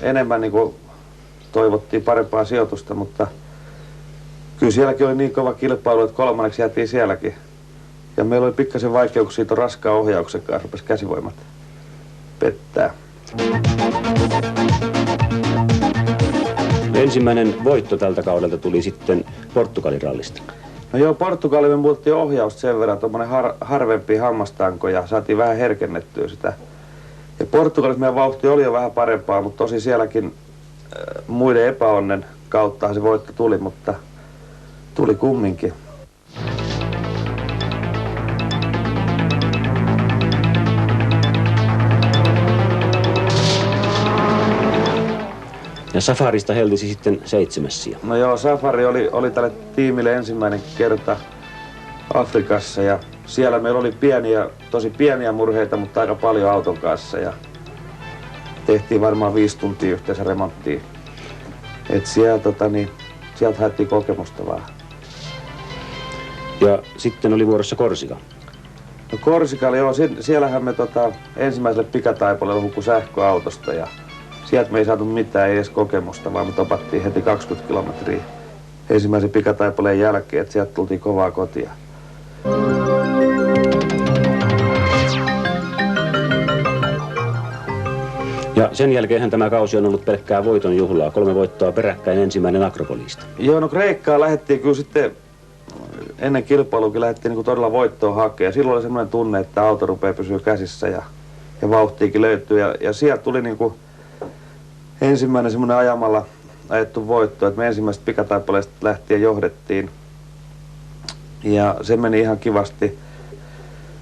enemmän niin kuin toivottiin parempaa sijoitusta, mutta kyllä sielläkin oli niin kova kilpailu, että kolmanneksi jäätiin sielläkin. Ja meillä oli pikkasen vaikeuksia tuon raskaan ohjauksen kanssa, rupesi käsivoimat pettää. Ensimmäinen voitto tältä kaudelta tuli sitten Portugalin rallista. No joo, Portugaliin me muuttiin ohjausta sen verran, tuommoinen harvempi hammastanko ja saatiin vähän herkennettyä sitä. Ja Portugalissa meidän vauhti oli jo vähän parempaa, mutta tosi sielläkin muiden epäonnen kauttahan se voitto tuli, mutta tuli kumminkin. Ja Safarista heltisi sitten 7. sija. No joo, Safari oli tälle tiimille ensimmäinen kerta Afrikassa ja siellä meillä oli tosi pieniä murheita, mutta aika paljon auton kanssa ja tehtiin varmaan 5 tuntia yhteensä remonttia. Et sieltä haettiin kokemusta vaan. Ja sitten oli vuorossa Korsika. No Korsika oli joo, siellähän me ensimmäiselle pikataipolle hukku sähköautosta ja sieltä me ei saatu mitään, ei edes kokemusta, vaan me topattiin heti 20 kilometriä ensimmäisen pikataipaleen jälkeen, että sieltä tultiin kovaa kotia. Ja sen jälkeenhän tämä kausi on ollut pelkkää voiton juhlaa. 3 voittoa peräkkäin, ensimmäinen Akropolista. Joo, no Kreikkaan lähdettiin kyllä sitten, ennen kilpailuakin lähdettiin niin todella voittoa hakemaan. Ja silloin oli semmoinen tunne, että auto rupeaa pysyä käsissä ja vauhtiikin löytyy. Ja sieltä tuli niin kuin ensimmäinen semmoinen ajamalla ajettu voitto, että me ensimmäisestä pikataipaleesta lähtien johdettiin. Ja se meni ihan kivasti.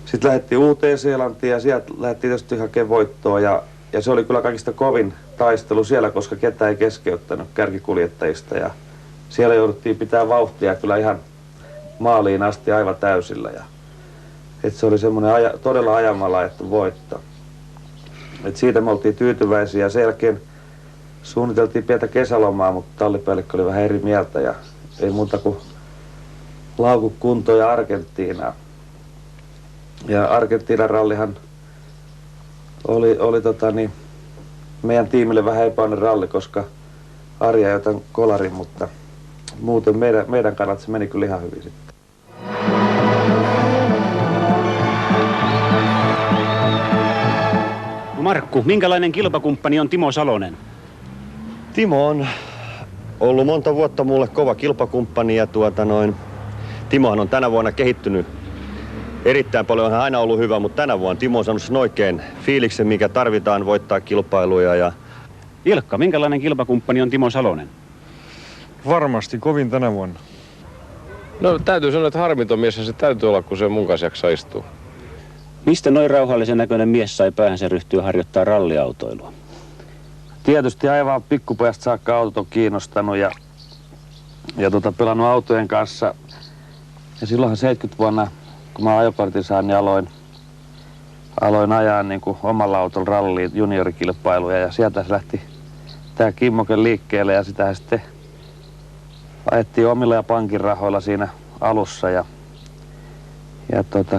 Sitten lähdettiin Uuteen-Seelantiin ja sieltä lähdettiin tietysti hakemaan voittoa. Ja se oli kyllä kaikista kovin taistelu siellä, koska ketään ei keskeyttänyt kärkikuljettajista. Ja siellä jouduttiin pitää vauhtia kyllä ihan maaliin asti aivan täysillä. Et se oli semmoinen todella ajamalla ajettu voitto. Et siitä me oltiin tyytyväisiä ja sen jälkeen suunniteltiin pientä kesälomaa, mutta tallipäällikkö oli vähän eri mieltä ja ei muuta kuin laukut kuntoon ja Argentiinaan. Ja Argentiinan rallihan oli meidän tiimille vähän epäonnen ralli, koska Arja ajoi tämän kolarin, mutta muuten meidän kannalta se meni kyllä ihan hyvin sitten. No Markku, minkälainen kilpakumppani on Timo Salonen? Timo on ollut monta vuotta mulle kova kilpakumppani ja Timohan on tänä vuonna kehittynyt erittäin paljon. On hän aina ollut hyvä, mutta tänä vuonna Timo on saanut sen oikein fiiliksen, mikä tarvitaan voittaa kilpailuja. Ilkka, minkälainen kilpakumppani on Timo Salonen? Varmasti kovin tänä vuonna. No täytyy sanoa, että harmiton mies se täytyy olla, kun se mun kanssa jaksaa istua. Mistä noin rauhallisen näköinen mies sai päähänsä ryhtyä harjoittaa ralliautoilua? Tietysti aivan pikkupojasta saakka autot on kiinnostanut ja pelannut autojen kanssa. Ja silloinhan 70 vuonna, kun mä ajokortin sain, niin aloin ajaa niin kuin omalla autolla ralliin juniorikilpailuja. Ja sieltä se lähti tää Kimmoken liikkeelle ja sitä sitten ajettiin omilla ja pankin rahoilla siinä alussa. Ja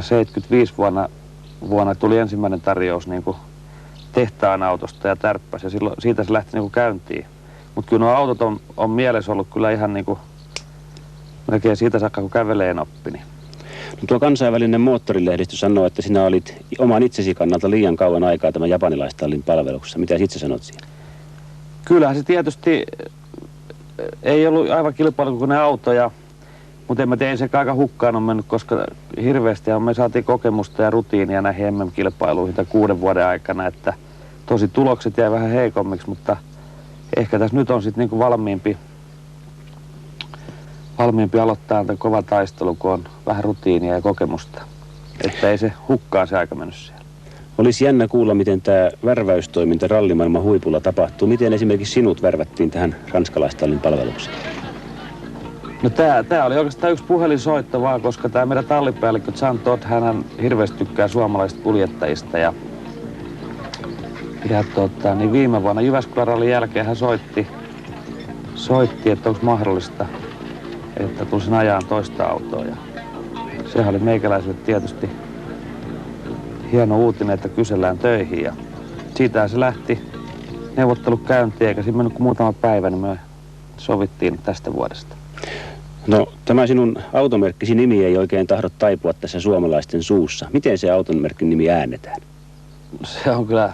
75 vuonna tuli ensimmäinen tarjous niin kuin tehtaan autosta ja tärppäsi ja silloin siitä se lähti niinku käyntiin. Mutta kyllä nuo autot on mielessä ollut kyllä ihan niinku melkein siitä saakka kun käveleen oppi. No tuo kansainvälinen moottorilehdistö sanoo, että sinä olit oman itsesi kannalta liian kauan aikaa tämän japanilaistallin palveluksessa. Mitä itse sanot siihen? Kyllähän se tietysti ei ollut aivan kilpailukykyinen auto, mutta en mä tiedä, se aika hukkaan on mennyt, koska hirveästi me saatiin kokemusta ja rutiinia näihin MM-kilpailuihin 6 vuoden aikana, että tosi tulokset jäi vähän heikommiksi, mutta ehkä tässä nyt on sitten niinku valmiimpi aloittaa tämän kova taistelu, kun on vähän rutiinia ja kokemusta, että ei se hukkaan se aika mennyt siellä. Olisi jännä kuulla, miten tämä värväystoiminta rallimaailman huipulla tapahtuu. Miten esimerkiksi sinut värvättiin tähän ranskalaistallin palvelukseen? No tää oli oikeastaan yksi puhelinsoitto vaan, koska tämä meidän tallipäällikkö Jean Todt, hän hirveästi tykkää suomalaisista kuljettajista ja niin viime vuonna Jyväskylän rallin jälkeen hän soitti, että onko mahdollista, että tulisin ajaan toista autoa ja sehän oli meikäläiselle tietysti hieno uutinen, että kysellään töihin ja siitähän se lähti neuvottelut käyntiin, eikä siinä mennyt kuin muutama päivä, niin me sovittiin tästä vuodesta. No, tämä sinun automerkkisi nimi ei oikein tahdo taipua tässä suomalaisten suussa. Miten se automerkin nimi äännetään? Se on kyllä,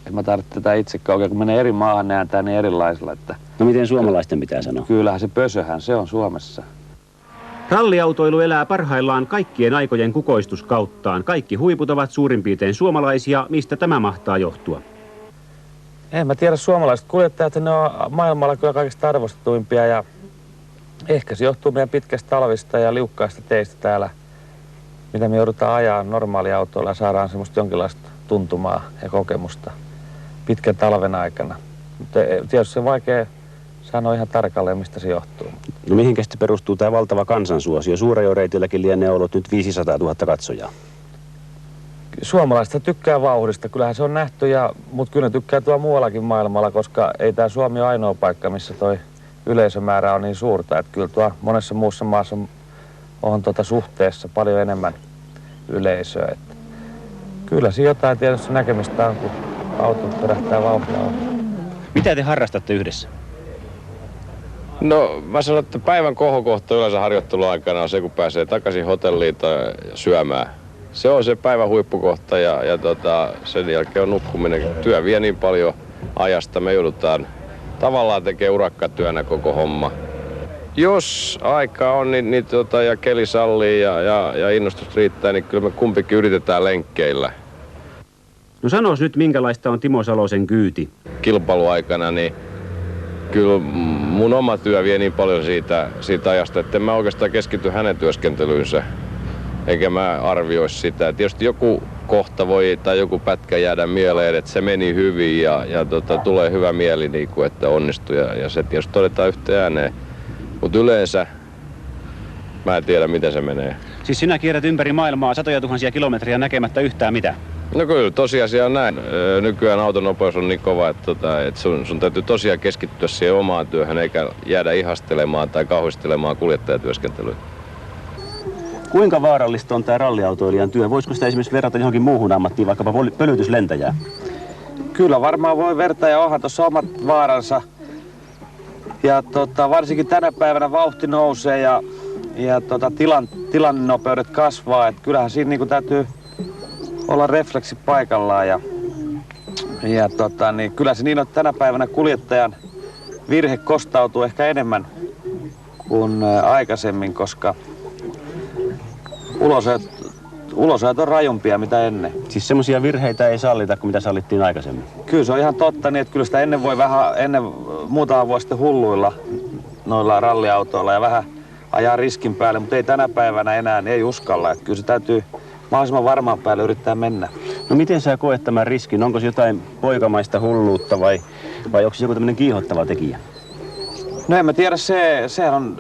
en mä tarvitse tätä itsekään oikein, kun menee eri maahan, ne ääntää niin erilaisilla, että No miten suomalaisten pitää sanoa? kyllähän se Pösöhän, se on Suomessa. Ralliautoilu elää parhaillaan kaikkien aikojen kukoistuskauttaan. Kaikki huiput ovat suurin piirtein suomalaisia, mistä tämä mahtaa johtua. En mä tiedä, suomalaiset kuljettajat, ne on maailmalla kyllä kaikista arvostetuimpia ja ehkä se johtuu meidän pitkästä talvista ja liukkaista teistä täällä, mitä me joudutaan ajaa normaaliautoilla ja saadaan semmoista jonkinlaista tuntumaa ja kokemusta pitkän talven aikana. Mutta tietysti se on vaikea sanoa ihan tarkalleen, mistä se johtuu. No mihinkä sitten perustuu tämä valtava kansansuosio? Suurajoreitilläkin lienee ollut nyt 500 000 katsojaa. Suomalaiset tykkää vauhdista, kyllähän se on nähty, mutta kyllä ne tykkää tuolla muuallakin maailmalla, koska ei tämä Suomi ole ainoa paikka, missä toi yleisömäärä on niin suurta. Että kyllä tuo monessa muussa maassa on suhteessa paljon enemmän yleisöä. Että kyllä siinä jotain tietysti näkemistä on, kun auto perähtää vauhdilla. Mitä te harrastatte yhdessä? No mä sanon, että päivän kohokohta yleensä harjoitteluaikana on se, kun pääsee takaisin hotelliin tai syömään. Se on se päivän huippukohta ja sen jälkeen on nukkuminen. Työ vie niin paljon ajasta, me joudutaan tavallaan tekemään urakkatyönä koko homma. Jos aika on ja keli sallii ja innostus riittää, niin kyllä me kumpikin yritetään lenkkeillä. No sanois nyt, minkälaista on Timo Salosen kyyti? Kilpailuaikana, niin kyllä mun oma työ vie niin paljon siitä ajasta, että en mä oikeastaan keskity hänen työskentelyynsä. Eikä mä arvioisi sitä. Tietysti joku kohta voi tai joku pätkä jäädä mieleen, että se meni hyvin ja tulee hyvä mieli, niin kuin, että onnistui ja se tietysti todetaan yhteen ääneen. Mutta yleensä mä en tiedä, miten se menee. Siis sinä kierrät ympäri maailmaa satoja tuhansia kilometriä näkemättä yhtään mitään. No kyllä, tosiasia on näin. Nykyään autonopeus on niin kova, että sun täytyy tosiaan keskittyä siihen omaan työhön eikä jäädä ihastelemaan tai kauhistelemaan kuljettajatyöskentelyä. Kuinka vaarallista on tämä ralliautoilijan työ? Voisiko sitä esimerkiksi verrata johonkin muuhun ammattiin, vaikkapa pölytyslentäjään? Kyllä varmaan voi verta ja onhan tuossa omat vaaransa. Ja varsinkin tänä päivänä vauhti nousee ja tilannopeudet kasvaa. Et kyllähän siinä niinku täytyy olla refleksi paikallaan. Niin kyllä se niin on, että tänä päivänä kuljettajan virhe kostautuu ehkä enemmän kuin aikaisemmin, koska ulosajat on rajumpia mitä ennen. Siis semmoisia virheitä ei sallita kuin mitä sallittiin aikaisemmin. Kyllä se on ihan totta, niin että kyllä sitä ennen voi muutama vuosi sitten hulluilla noilla ralliautoilla ja vähän ajaa riskin päälle, mutta ei tänä päivänä enää, ei uskalla. Että kyllä se täytyy mahdollisimman varmaan päälle yrittää mennä. No miten sä koet tämän riskin? Onko se jotain poikamaista hulluutta vai onko se joku tämmöinen kiihottava tekijä? No en mä tiedä, sehän on,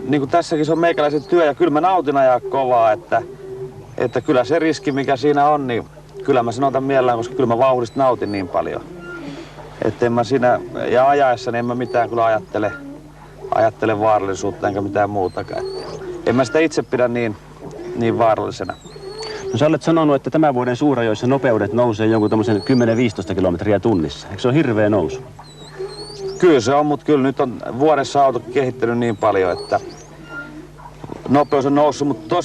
niin kuin tässäkin se on meikäläisen työ ja kyllä mä nautin ajaa kovaa, että kyllä se riski mikä siinä on, niin kyllä mä sen otan mielellään, koska kyllä mä vauhdista nautin niin paljon. Että en mä siinä, ja ajaessa niin en mä mitään kyllä ajattele vaarallisuutta enkä mitään muutakaan. En mä sitä itse pidä niin vaarallisena. No sä olet sanonut, että tämän vuoden suurajoissa nopeudet nousee jonkun tommosen 10-15 kilometriä tunnissa. Eikö se ole hirveä nousu? Kyllä se on, mutta kyllä nyt on vuodessa auto kehittynyt niin paljon, että nopeus on noussut, mutta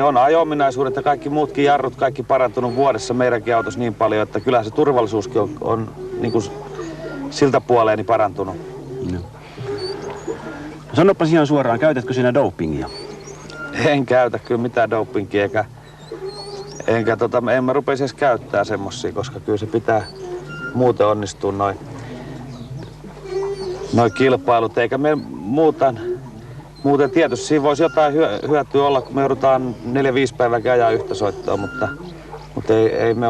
on ajo-ominaisuudet ja kaikki muutkin jarrut, kaikki parantunut vuodessa meidänkin autossa niin paljon, että kyllä se turvallisuuskin on niin kuin siltä puoleeni parantunut. No. No sanoppa ihan suoraan, käytätkö sinä dopingia? En käytä kyllä mitään dopingia, en mä rupeisi edes käyttää semmosia, koska kyllä se pitää muuten onnistua noi kilpailut, eikä me muuten tietysti siinä voisi jotain hyötyä olla, kun me joudutaan 4-5 päivää ajaa yhtä soittoa, mutta ei me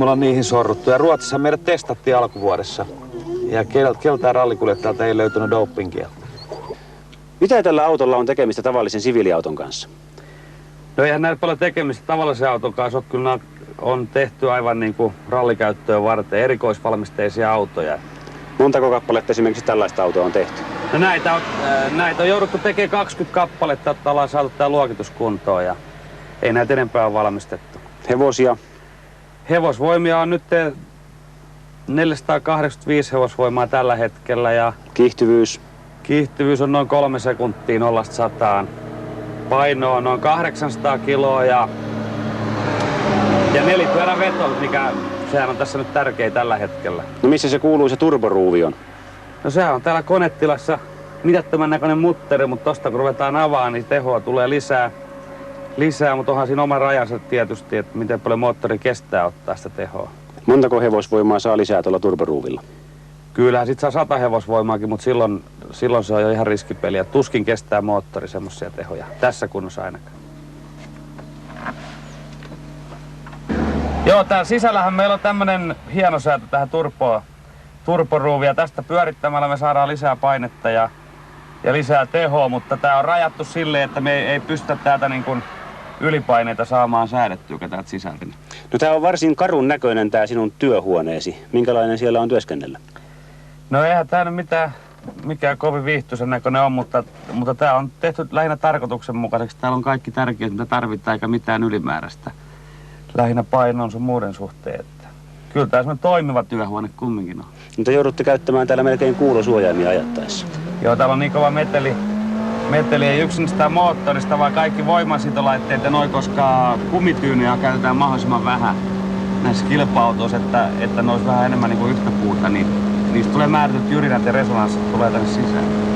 olla niihin sorruttu. Ja Ruotsissa meidät testattiin alkuvuodessa ja keltään rallikuljettajalta ei löytynyt dopingia. Mitä tällä autolla on tekemistä tavallisen siviiliauton kanssa? No eihän näillä paljon tekemistä tavallisen auton kanssa ole. Kyllä on tehty aivan niin kuin rallikäyttöön varten erikoisvalmisteisia autoja. Montako kappaletta esimerkiksi tällaista autoa on tehty? No näitä on jouduttu tekemään 20 kappaletta, että ollaan saatu tämä luokitus kuntoon ja ei näitä enempää ole valmistettu. Hevosia? Hevosvoimia on nyt 485 hevosvoimaa tällä hetkellä ja kiihtyvyys on noin 3 sekuntia 0–100. Paino on noin 800 kiloa ja nelipyörän veto, mikä sehän on tässä nyt tärkeä tällä hetkellä. No missä se kuuluu se turboruuvi on? No sehän on täällä konetilassa mitättömän näköinen mutteri, mutta tosta kun ruvetaan avaamaan, niin tehoa tulee lisää, mutta onhan siinä oma rajansa tietysti, että miten paljon moottori kestää ottaa sitä tehoa. Montako hevosvoimaa saa lisää tuolla turboruuvilla? Kyllähän sit saa 100 hevosvoimaakin, mutta silloin se on jo ihan riskipeliä. Tuskin kestää moottori semmoisia tehoja. Tässä kunnossa ainakaan. Joo, täällä sisällähän meillä on tämmönen hienosäätö tähän turboruuviin. Ja tästä pyörittämällä me saadaan lisää painetta ja lisää tehoa, mutta tää on rajattu silleen, että me ei pystytä täältä niin kuin ylipaineita saamaan säädettyä täältä sisältä. No tää on varsin karun näköinen tää sinun työhuoneesi. Minkälainen siellä on työskennellä? No eihän tää nyt mikään kovin viihtyisen näköinen on, mutta tää on tehty lähinnä tarkoituksenmukaiseksi. Täällä on kaikki tärkeät, mitä tarvitaan, eikä mitään ylimääräistä. Lähinnä painon sun muuden suhteen. Että kyllä tää semmoinen toimiva työhuone kumminkin on. Mutta joudutte käyttämään täällä melkein kuulosuojaimia ajattaessa. Joo, täällä on niin kova meteli ei yksin sitä moottorista, vaan kaikki voimansitolaitteet ja noin, koska kumityynyjä käytetään mahdollisimman vähän näissä kilpa-autoissa, että ne olisi vähän enemmän niin kuin yhtä puuta, niin niistä tulee määrätyt jyrinät ja resonanssit tulee tänne sisään.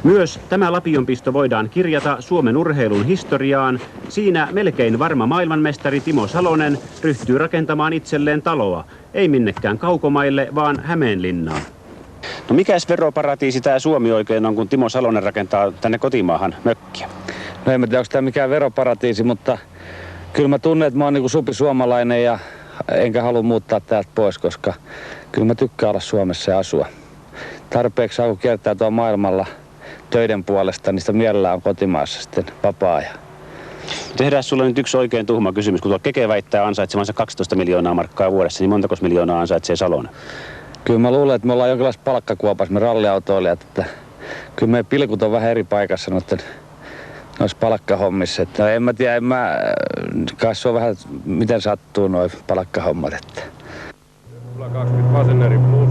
Myös tämä lapionpisto voidaan kirjata Suomen urheilun historiaan. Siinä melkein varma maailmanmestari Timo Salonen ryhtyy rakentamaan itselleen taloa. Ei minnekään kaukomaille, vaan Hämeenlinnaan. No mikäs veroparatiisi tää Suomi oikein on, kun Timo Salonen rakentaa tänne kotimaahan mökkiä? No en tiedä, onko tämä mikään veroparatiisi, mutta kyllä mä tunnen, että mä oon niinku supisuomalainen ja enkä halua muuttaa täältä pois, koska kyllä mä tykkään olla Suomessa ja asua. Tarpeeksi saa, kun kiertää tuolla maailmalla töiden puolesta, niin sitä mielellään on kotimaassa sitten vapaa-ajan. Tehdään sulle nyt yksi oikein tuhma kysymys. Kun tuo Keke väittää ansaitsevansa 12 miljoonaa markkaa vuodessa, niin montako miljoonaa ansaitsee Salonen? Kyllä mä luulen, että me ollaan jonkinlaisessa palkkakuopassa, me ralliautoilijat, että kyllä meidän pilkut on vähän eri paikassa noissa palkkahommissa. Että en mä tiedä, kai se on vähän miten sattuu noi palkkahommat. Että. 20 Faseneri plus.